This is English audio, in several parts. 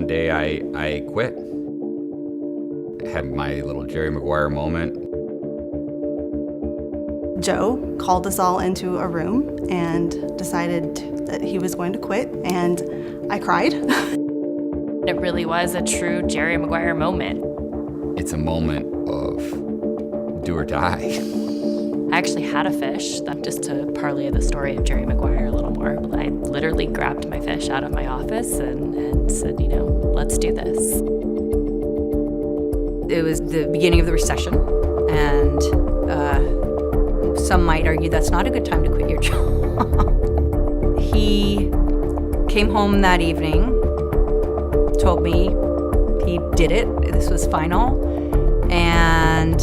day I quit. Had my little Jerry Maguire moment. Joe called us all into a room and decided that he was going to quit, and I cried. It really was a true Jerry Maguire moment. It's a moment of do or die. I actually had a fish, that just to parlay the story of Jerry Maguire a little more. I literally grabbed my fish out of my office and said, let's do this. It was the beginning of the recession, and some might argue that's not a good time to quit your job. He came home that evening, told me he did it, this was final, and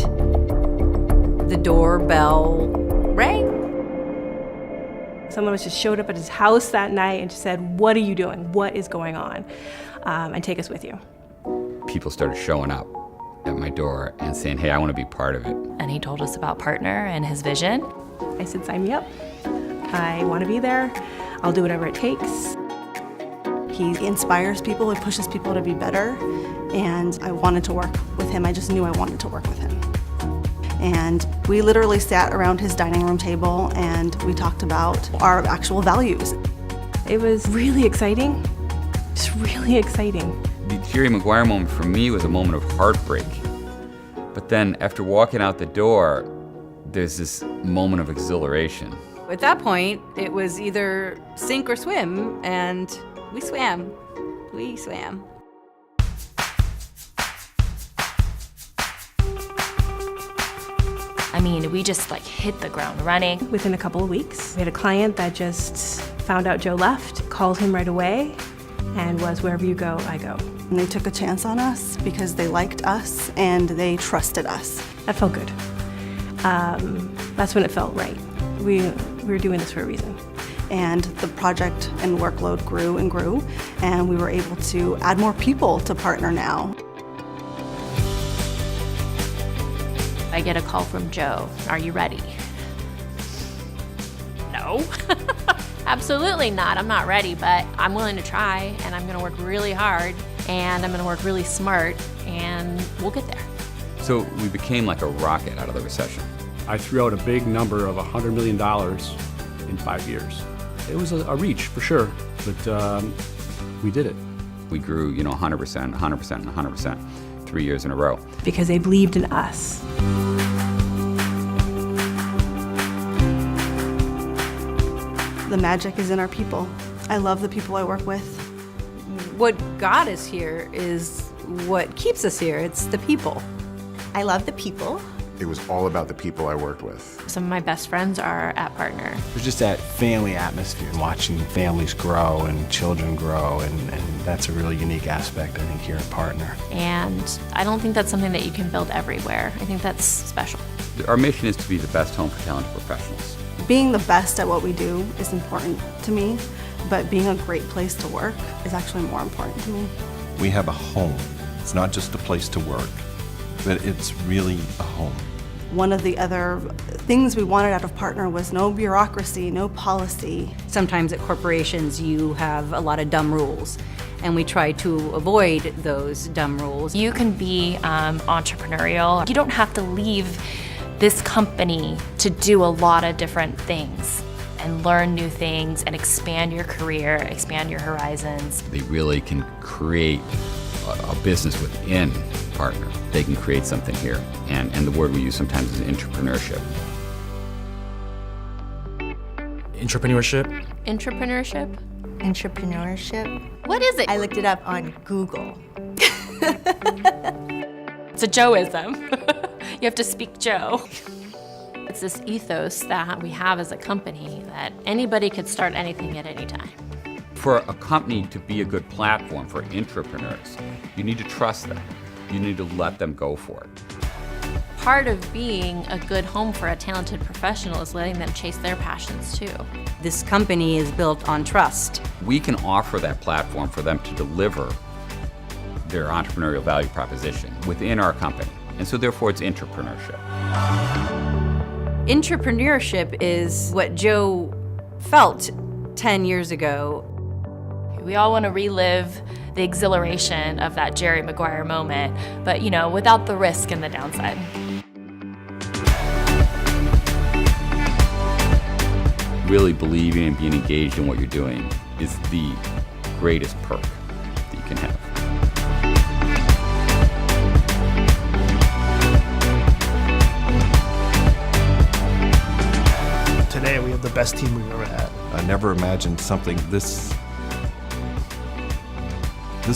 the doorbell rang. Someone just showed up at his house that night and just said, "What are you doing? What is going on? And take us with you." People started showing up at my door and saying, hey, I want to be part of it. And he told us about Partner and his vision. I said, "Sign me up. I want to be there. I'll do whatever it takes." He inspires people, he pushes people to be better, and I wanted to work with him. I just knew I wanted to work with him. And we literally sat around his dining room table and we talked about our actual values. It was really exciting, just really exciting. The Jerry Maguire moment for me was a moment of heartbreak. But then after walking out the door, there's this moment of exhilaration. At that point, it was either sink or swim, and we swam. We swam. We just hit the ground running. Within a couple of weeks, we had a client that just found out Joe left, called him right away, and was, "Wherever you go, I go." And they took a chance on us because they liked us and they trusted us. That felt good. That's when it felt right. We were doing this for a reason. And the project and workload grew and grew, and we were able to add more people to Partner now. I get a call from Joe. "Are you ready?" No. Absolutely not. I'm not ready, but I'm willing to try, and I'm going to work really hard, and I'm going to work really smart, and we'll get there. So we became like a rocket out of the recession. I threw out a big number of $100 million in 5 years. It was a reach for sure, but we did it. We grew, 100%, 100%, and 100%, 3 years in a row. Because they believed in us. The magic is in our people. I love the people I work with. What got us here is what keeps us here. It's the people. I love the people. It was all about the people I worked with. Some of my best friends are at Partner. There's just that family atmosphere, watching families grow and children grow, and that's a really unique aspect, I think, here at Partner. And I don't think that's something that you can build everywhere. I think that's special. Our mission is to be the best home for talented professionals. Being the best at what we do is important to me, but being a great place to work is actually more important to me. We have a home. It's not just a place to work, but it's really a home. One of the other things we wanted out of Partner was no bureaucracy, no policy. Sometimes at corporations you have a lot of dumb rules, and we try to avoid those dumb rules. You can be entrepreneurial. You don't have to leave this company to do a lot of different things and learn new things and expand your career, expand your horizons. They really can create a business within Partner. They can create something here. And the word we use sometimes is entrepreneurship. Entrepreneurship? Entrepreneurship? Entrepreneurship. What is it? I looked it up on Google. It's a Joeism. You have to speak Joe. It's this ethos that we have as a company that anybody could start anything at any time. For a company to be a good platform for entrepreneurs, you need to trust them. You need to let them go for it. Part of being a good home for a talented professional is letting them chase their passions too. This company is built on trust. We can offer that platform for them to deliver their entrepreneurial value proposition within our company. And so therefore it's entrepreneurship. Entrepreneurship is what Joe felt 10 years ago. We all want to relive the exhilaration of that Jerry Maguire moment, but without the risk and the downside. Really believing and being engaged in what you're doing is the greatest perk that you can have. Today we have the best team we've ever had. I never imagined something this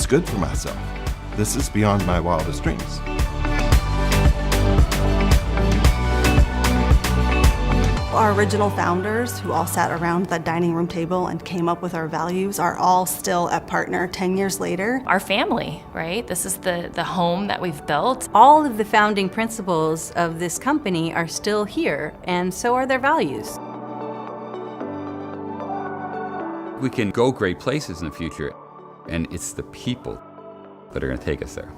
good for myself. This is beyond my wildest dreams. Our original founders, who all sat around that dining room table and came up with our values, are all still at Partner 10 years later. Our family, right? This is the home that we've built. All of the founding principles of this company are still here, and so are their values. We can go great places in the future, and it's the people that are going to take us there.